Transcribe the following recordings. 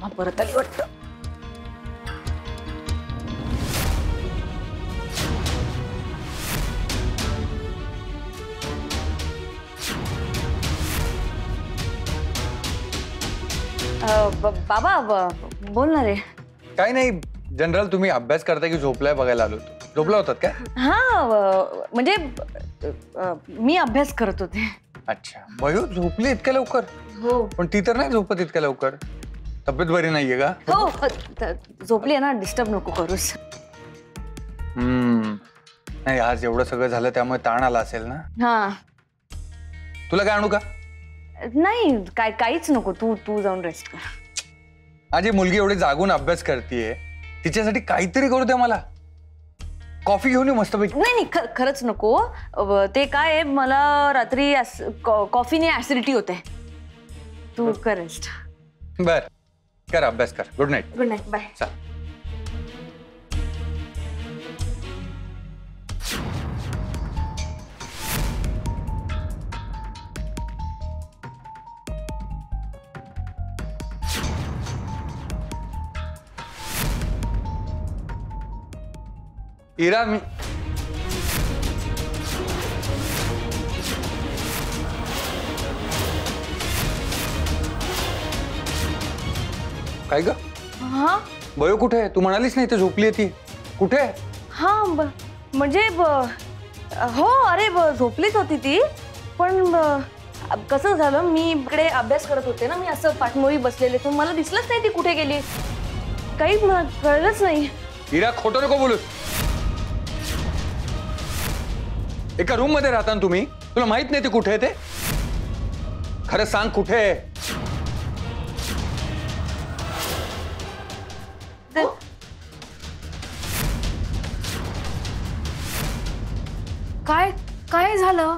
हा परत आली वाटतं. बाबा बोल ना रे. काय नाही, जनरल तुम्ही अभ्यास करता की झोपलाय बघायला आलो. झोपला होतात काय? हा म्हणजे मी अभ्यास करत होते. अच्छा, बयो झोपली इतक्या लवकर? हो. पण ती तर नाही झोपत इतक्या लवकर. तब्येत बरी नाहीये का? हो झोपली आहे ना, डिस्टर्ब नको करूस. नाही, आज एवढं सगळं झालं त्यामुळे ताण आला असेल ना. हा. तुला काय आणू का? नाही काहीच नको, तू जाऊन रेस्ट कर. माझी मुलगी एवढी जागून अभ्यास करतेय, तिच्यासाठी काहीतरी करू द्या मला. कॉफी घेऊन ये मस्तपैकी. नाही खरंच नको. ते काय आहे, मला रात्री कॉफीने ऍसिडिटी होते. तू कर रेस्ट. बर, कर अभ्यास कर. Good night. Good night. Bye. चल. इरा, मी काय ग? हा बयो कुठे आहे? तू म्हणालीस नाही ते झोपली ती. कुठे आहे? हा म्हणजे हो अरे झोपलीच होती ती. पण कसं झालं, मी इकडे अभ्यास करत होते ना, मी असं पाठमोरी बसलेले, तर मला दिसलंच नाही ती कुठे गेली. काही कळलंच नाही. इरा, खोटं नको बोलू. एका रूम मध्ये राहता ना तुम्ही? तुला माहित नाही ती कुठे आहे ते? खरं सांग, कुठे आहे? काय झालं?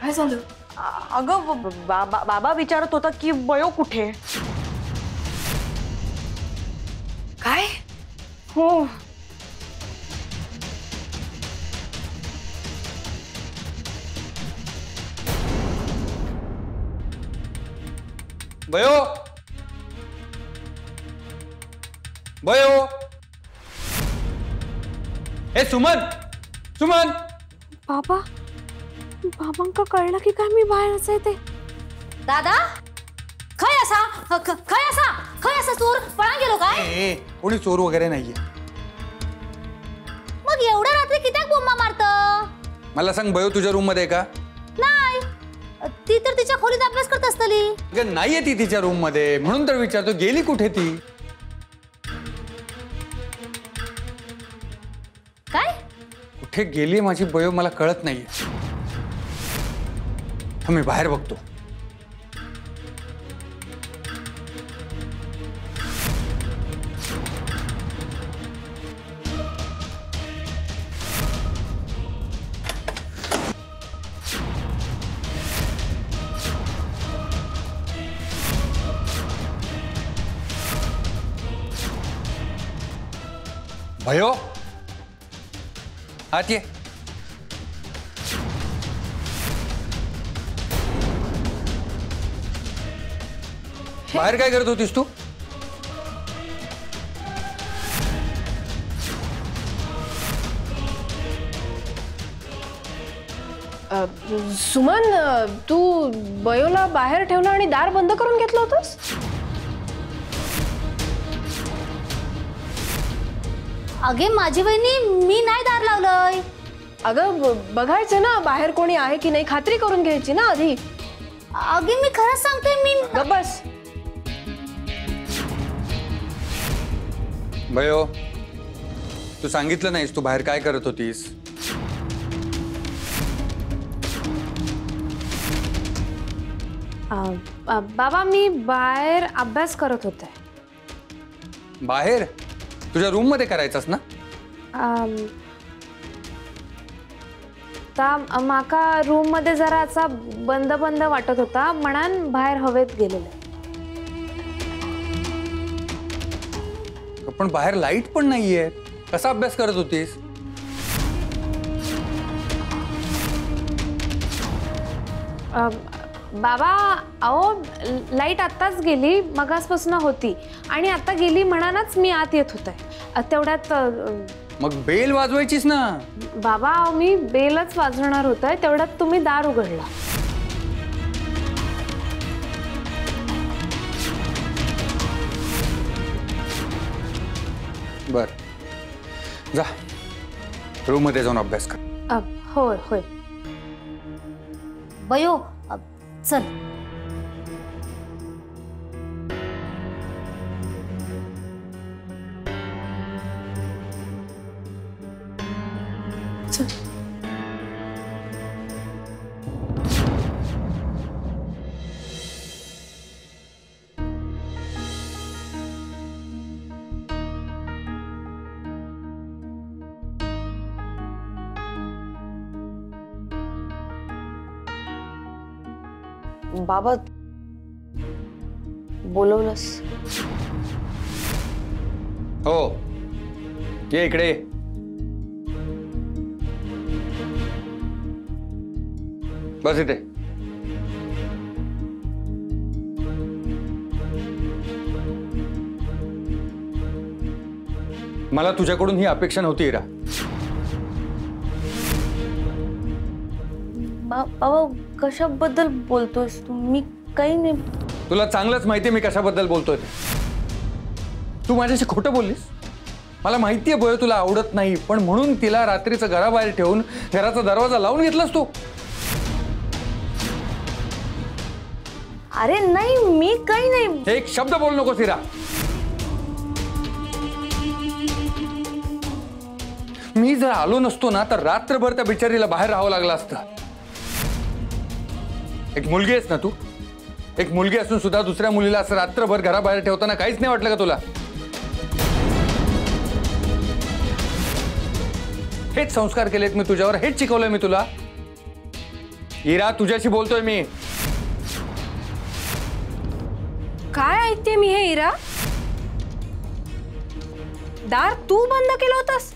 काय झालं? अगं बाबा विचारत होता की बयो कुठे. काय? हो. बयो, बयो, ए सुमन, सुमन. बाबांका कळलं की काय मी बाहेर असे ते. दादा, खय असा चोर पळा गेलो काय? कोणी चोर वगैरे नाहीये. मग एवढ्या रात्री कित्याक बोंबा मारत? मला सांग, बयो तुझ्या रूम मध्ये आहे का? नाही, ती तर तिच्या खोलीत अभ्यास करत असतली. अगं नाहीये ती तिच्या रूम मध्ये, म्हणून तर विचारतो, गेली कुठे ती? काय? कुठे गेली माझी बयो मला कळत नाहीये. मी बाहेर बघतो. भयो, आत ये. बाहेर काय करत होतीस तू? सुमन, तू बयोला बाहेर ठेवलं आणि दार बंद करून घेतलं होतंस? अगे माझी बहिणी, मी नाही दार लावलंय. अगं बघायचं ना बाहेर कोणी आहे की नाही, खात्री करून घ्यायची ना आधी. अगे मी खरंच सांगते, मी. गप्प बस. भयो, तू सांगितलं नाहीस तू बाहेर काय करत होतीस? बाबा, मी बाहेर अभ्यास करत होते. बाहेर? तुझ्या रूम मध्ये करायचंस ना? माका रूम मध्ये जरा असा बंद बंद वाटत होता, म्हणून बाहेर हवेत गेलेले. पण बाहेर लाईट पण नाहीये, कसा अभ्यास करत होतीस? बाबा अहो लाईट आत्ताच गेली, मगासपासून होती आणि आता गेली म्हणानच मी आत येत होते. तेवढ्यात मग बेल वाजवायचीस ना. बाबा अहो मी बेलच वाजवणार होतंय, तेवढ्यात तुम्ही दार उघडला. बर, जा रूम मध्ये जाऊन अभ्यास कर. होय होय. बयो चल. बाबा बोलवलंस? हो, ये इकडे. बस इथे. मला तुझ्याकडून ही अपेक्षा नव्हती इरा. बाबा कशाबद्दल बोलतोयस तू? मी काही नाही. तुला चांगलंच माहिती मी कशाबद्दल बोलतोय ते. तू माझ्याशी खोटं बोललीस. मला माहितीये बय तुला आवडत नाही, पण म्हणून तिला रात्रीचं घराबाहेर ठेवून घराचा दरवाजा लावून घेतलास तू. अरे नाही, मी काही नाही. एक शब्द बोल नकोस इरा. मी जर आलो नसतो ना तर रात्रभर त्या बिचारीला बाहेर राहावं लागलं असतं. एक मुलगी आहेस ना तू. एक मुलगी असून सुद्धा दुसऱ्या मुलीला असं रात्रभर घराबाहेर ठेवताना काहीच नाही वाटलं का तुला? हेच संस्कार केलेत मी तुझ्यावर, हेच शिकवलंय मी तुला. इरा तुझ्याशी बोलतोय मी. काय ऐकते मी हे इरा? दार तू बंद केलं होतंस?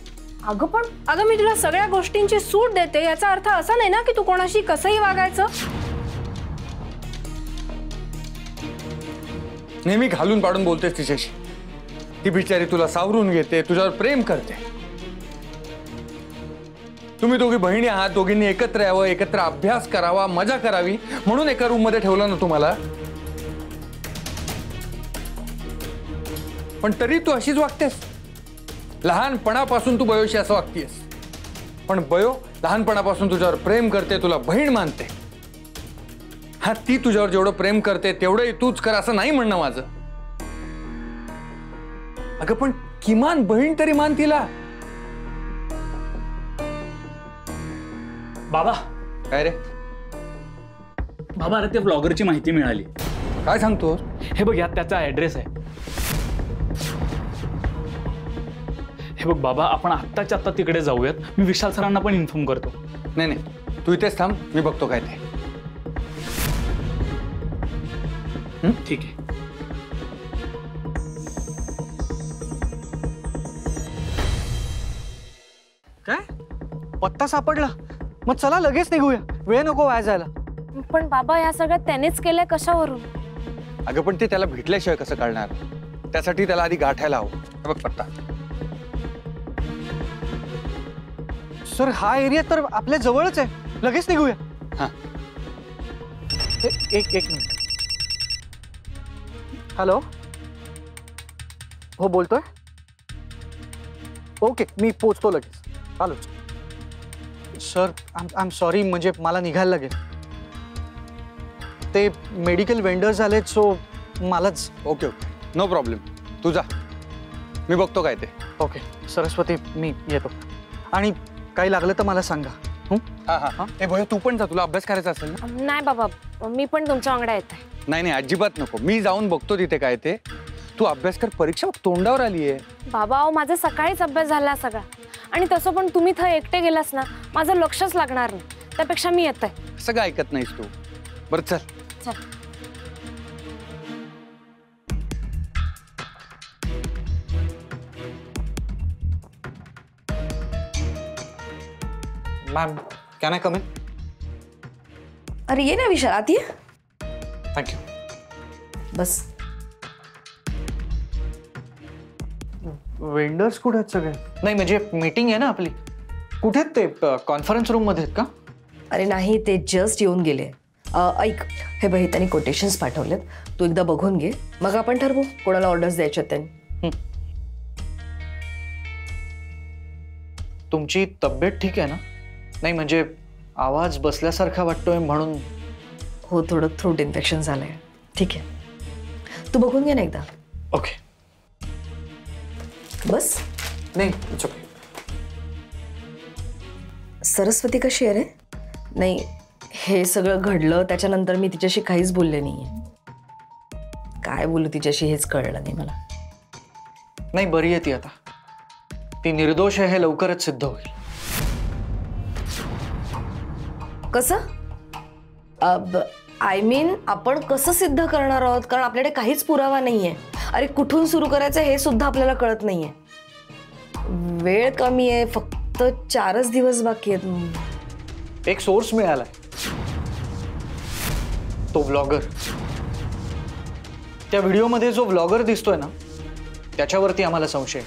अगं मी तुला सगळ्या गोष्टींची सूट देते, याचा अर्थ असा नाही ना की तू कोणाशी कसंही वागायचं. नेहमी घालून पाडून बोलतेस तिच्याशी. ती बिचारी तुला सावरून घेते, तुझ्यावर प्रेम करते. तुम्ही दोघी बहिणी आहात, दोघींनी एकत्र यावं, एकत्र अभ्यास करावा, मजा करावी म्हणून एका रूम मध्ये ठेवलं ना तुम्हाला. पण तरी तू अशीच वागतेस. लहानपणापासून तू बयोशी असं वागतेस. पण बयो लहानपणापासून तुझ्यावर प्रेम करते, तुला बहीण मानते. हा, ती तुझ्यावर जेवढं प्रेम करते तेवढंही तूच कर असं नाही म्हणणं माझं. अगं पण किमान बहीण तरी मान तिला. बाबा. काय रे बाबा, अरे ते ब्लॉगरची माहिती मिळाली. काय सांगतो? हे बघ, यात त्याचा ऍड्रेस आहे. हे बघ बाबा, आपण आत्ताच्या आत्ता तिकडे जाऊयात. मी विशाल सरांना पण इन्फॉर्म करतो. नाही नाही, तू इथेच थांब, मी बघतो काय ते. ठीक आहे. काय पत्ता सापडला? मग चला लगेच निघूया, वेळ नको वाया जायला. पण बाबा या सगळ्यात त्यानेच केलंय कशावरून? अगं पण ते त्याला भेटल्याशिवाय कसं कळणार? त्यासाठी त्याला आधी गाठायला हवं. हे बघ पत्ता. सर हा एरिया तर आपल्या जवळच आहे, लगेच निघूया. हा, एक मिनिट. हॅलो, हो बोलतोय. ओके, मी पोचतो लगेच, आलोच. सर आय एम सॉरी, म्हणजे मला निघायला लागेल. ते मेडिकल वेंडर्स आलेत, सो मलाच. Okay okay, no problem. तू जा, मी बघतो काय ते. ओके सरस्वती, मी येतो. आणि काही लागलं तर मला सांगा. हा हा हा. ए भैया, तू पण जा, तुला अभ्यास करायचा असेल ना. नाही बाबा, मी पण तुमच्या अंगडा येत आहे. नाही नाही, अजिबात नको. मी जाऊन बघतो तिथे काय ते. तू अभ्यास कर, परीक्षा तोंडावर आली आहे. बाबा माझा सकाळीच अभ्यास झाला सगळा. आणि तसं पण तुम्ही इथं एकटे गेलास ना, माझं लक्षच लागणार नाही. त्यापेक्षा मी येत आहे. सगळं ऐकत नाहीस तू. बरं चल चल. Ma'am, can I come in? अरे ये ना विशाल, आत ये. थँक्यू. बस. वेंडर्स कुठे आहेत सगळे? नाही म्हणजे मीटिंग आहे ना आपली. कुठे आहेत ते? कॉन्फरन्स रूम मध्ये आहेत का? अरे नाही, ते जस्ट येऊन गेले. ऐक, हे बघ, त्यांनी कोटेशन्स पाठवलेत, तू एकदा बघून घे, मग आपण ठरवू कोणाला ऑर्डर्स द्यायच्या त्यांनी. तुमची तब्येत ठीक आहे ना? नाही म्हणजे आवाज बसल्यासारखा वाटतोय म्हणून. हो, थोडं थ्रोट इन्फेक्शन झालंय. ठीक आहे, तू बघून घे ना एकदा. ओके. बस. नाही इट्स ओके. सरस्वती कशी आहे रे? नाही, हे सगळं घडलं त्याच्यानंतर मी तिच्याशी काहीच बोलले नाहीये. काय बोलू तिच्याशी हेच कळलं नाही मला. नाही, बरी आहे ती आता. ती निर्दोष आहे हे लवकरच सिद्ध होईल. कसं? आय मीन, आपण कसं सिद्ध करणार आहोत? कारण आपल्याकडे काहीच पुरावा नाहीये. अरे कुठून सुरू करायचं हे सुद्धा आपल्याला कळत नाहीये. वेळ कमी आहे, फक्त 4च दिवस बाकी आहेत. एक सोर्स मिळालाय, तो व्लॉगर. त्या व्हिडिओमध्ये जो व्लॉगर दिसतोय ना, त्याच्यावरती आम्हाला संशय.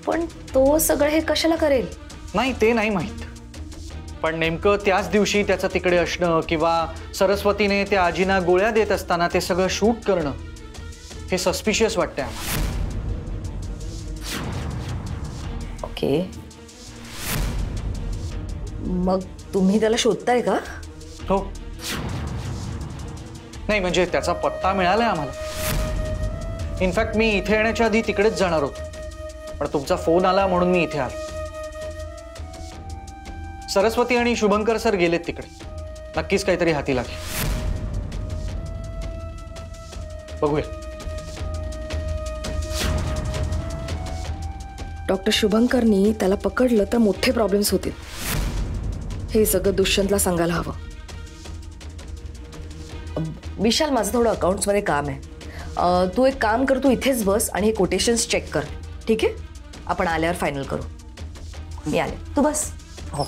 पण तो सगळं हे कशाला करेल? नाही, ते नाही माहित. पण नेमकं त्याच दिवशी त्याचं तिकडे असणं किंवा सरस्वतीने त्या आजीना गोळ्या देत असताना ते सगळं शूट करणं, हे सस्पिशियस वाटतंय आम्हाला. ओके, मग तुम्ही त्याला शोधताय का? हो. नाही म्हणजे त्याचा पत्ता मिळालाय आम्हाला. इनफॅक्ट मी इथे येण्याच्या आधी तिकडेच जाणार होतो, पण तुमचा फोन आला म्हणून मी इथे आलो. सरस्वती आणि शुभंकर सर गेलेत तिकडे. नक्कीच काहीतरी हाती लागेल. बघूया. डॉक्टर शुभंकरनी त्याला पकडलं तर मोठे प्रॉब्लेम्स होतील. हे सगळं दुष्यंतला सांगायला हवं. विशाल, माझं थोडं अकाउंट्समध्ये काम आहे. तू एक काम कर, तू इथेच बस आणि हे कोटेशन्स चेक कर. ठीक आहे, आपण आल्यावर फायनल करू. मी आले, तू बस. हो.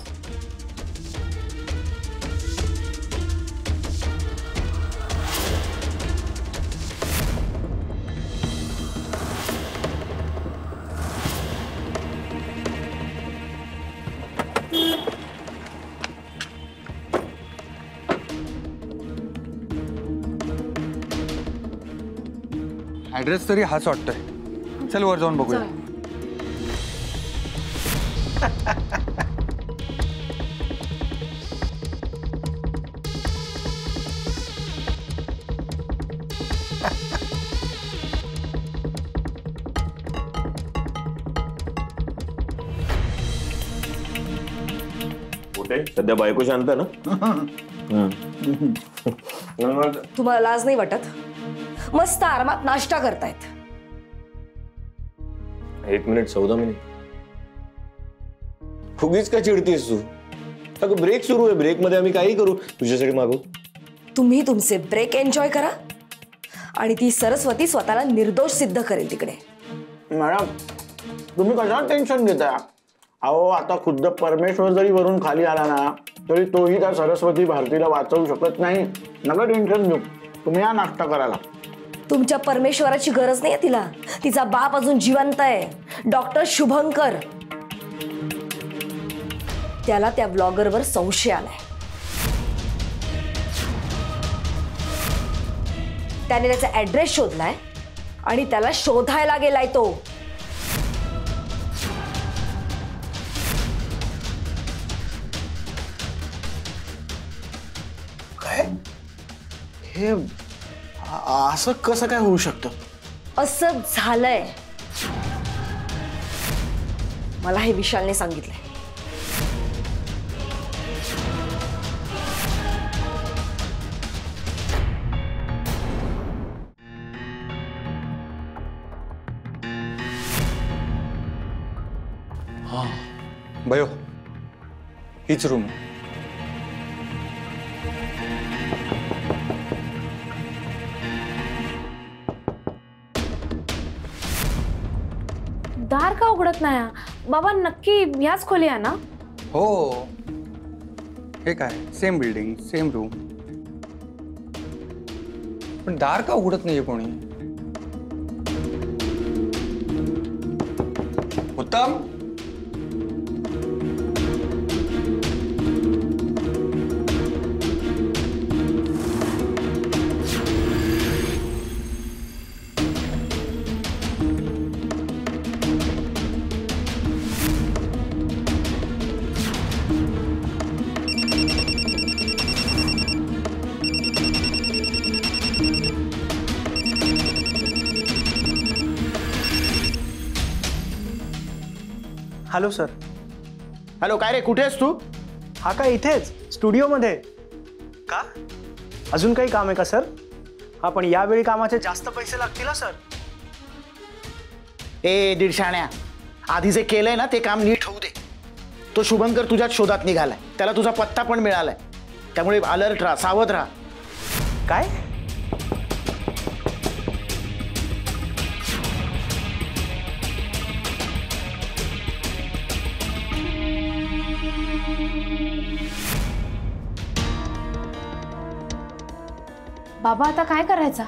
ऍड्रेस तरी हाच वाटतोय. चल वर जाऊन बघूया. कुठे सध्या बायको शांत ना? तुम्हाला लाज नाही वाटत? मस्त आरामात नाश्ता करतायत. 1 मिनिट 14 मिनिट. फुगीच का चिडतीस तू? अगं ब्रेक सुरू आहे, ब्रेक मध्ये आम्ही काही करू, तुझ्यासाठी मागू. तुम्ही तुमचे ब्रेक एन्जॉय करा आणि ती सरस्वती स्वतःला निर्दोष सिद्ध करेल तिकडे. मॅडम, तुम्ही कशाला टेन्शन घेताय? अहो, आता खुद्द परमेश्वर जरी वरून खाली आला ना, तरी तोही त्या सरस्वती भारतीला वाचवू शकत नाही. नका टेन्शन घेऊ, तुम्ही या नाश्ता करायला. तुमच्या परमेश्वराची गरज नाही तिला. तिचा बाप अजून जिवंत आहे, डॉक्टर शुभंकर. त्याला त्या ब्लॉगरवर संशय आलाय. त्याने त्याचा ऍड्रेस शोधलाय आणि त्याला शोधायला गेलाय तो. काय हे असं कसं काय होऊ शकतं? असं झालंय, मला हे विशालने सांगितलंय. भयो, हीच रूम. दार का उघडत नाही? बाबा नक्की ह्याच खोली आहे ना? हो, हे काय सेम बिल्डिंग सेम रूम, पण दार का उघडत नाहीये कोणी? उत्तम, हॅलो सर. हॅलो, काय रे, कुठे आहेस तू? हा का इथेच स्टुडिओमध्ये. का अजून काही काम आहे का सर? हा, पण यावेळी कामाचे जास्त पैसे लागतील ना सर? ए दीडशाण्या, आधी जे केलंय ना ते काम नीट होऊ दे. तो शुभंकर तुझ्याच शोधात निघालाय, त्याला तुझा पत्ता पण मिळालाय, त्यामुळे अलर्ट राहा, सावध राहा. काय? बाबा आता काय करायचं?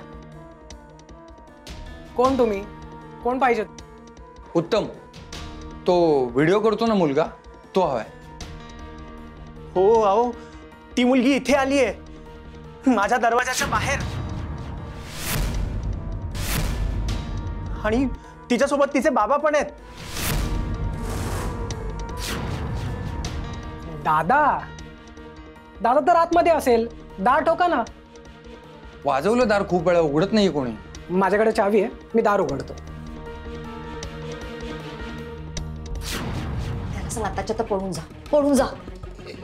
कोण तुम्ही? कोण पाहिजे? उत्तम, तो व्हिडिओ करतो ना मुलगा, तो हवाय. हो अहो, ती मुलगी इथे आली आहे माझ्या दरवाजाच्या बाहेर, आणि तिच्यासोबत तिचे बाबा पण आहेत. दादा दादा तर आतमध्ये असेल, दार ठोका ना. वाजवलं दार खूप वेळा, उघडत नाहीये कोणी. माझ्याकडे चावी आहे, मी दार उघडतो. त्याला सांग आत्ताच्या आता पळून जा, पळून जा.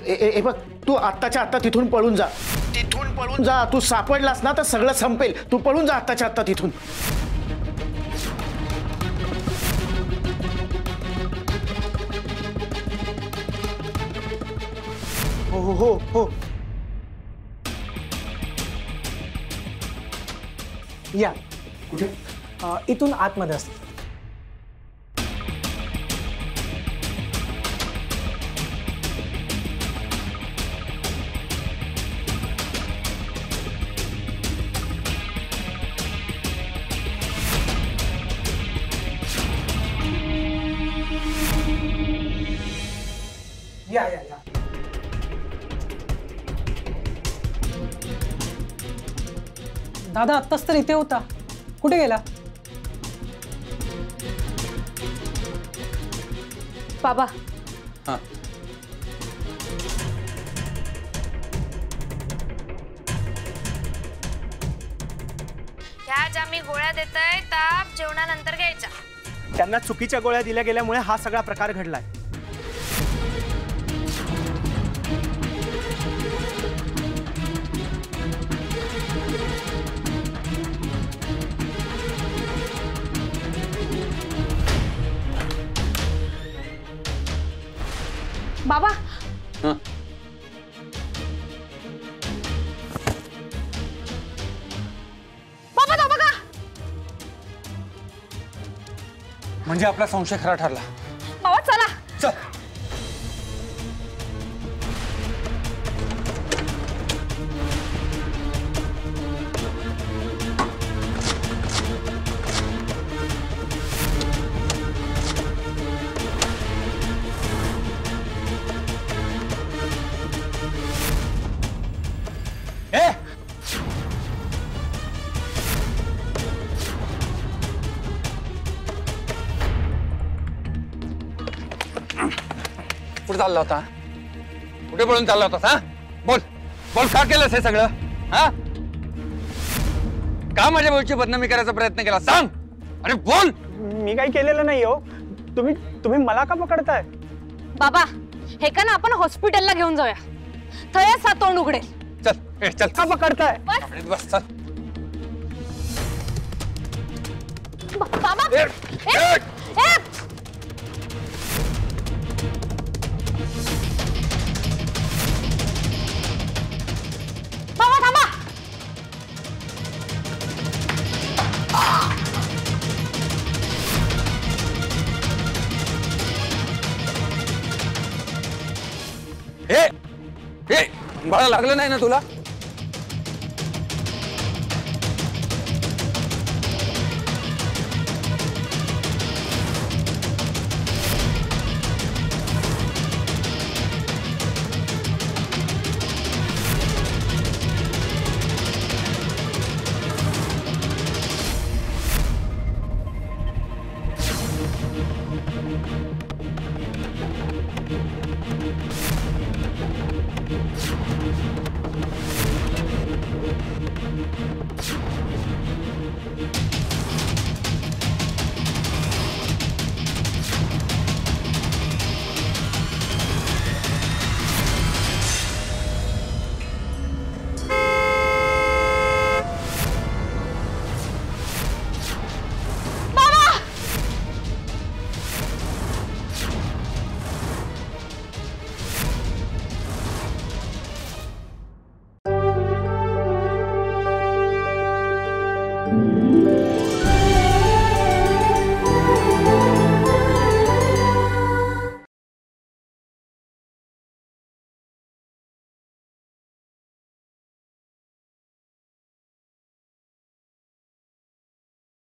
ए बघ, तू आत्ताच्या आत्ता तिथून पळून जा, तिथून पळून जा. तू सापडलास ना तर सगळं संपेल. तू पळून जा आत्ताच्या आत्ता तिथून. हो हो हो हो. या कुठे? इथून आतमध्ये असते. या या या. दादा आत्ताच तर इथे होता, कुठे गेला? बाबा हा, ह्या ज्या मी गोळ्या देतोय ताप जेवणानंतर घ्यायच्या. त्यांना चुकीच्या गोळ्या दिल्या गेल्यामुळे हा सगळा प्रकार घडलाय. बाबा हा. बाबा तो बघा. म्हणजे आपला संशय खरा ठरला. बाबा चला. चल. ए, कुठे चालला होता? कुठे पळून चालला होतास? हा, बोल बोल, का केलंस हे सगळं? हा, का माझ्या भाऊची बदनामी करायचा प्रयत्न केला? सांग. अरे बोल. मी काही केलेलं नाही हो. तुम्ही मला का पकडताय? बाबा हे का ना आपण हॉस्पिटलला घेऊन जाऊया, थयच हा तोंड उघडेल. चल, ए, चल. का पकडताय? बस, चल. बाबा ए, ए. बाबा थांबा. हे बाळा लागलं नाही ना तुला?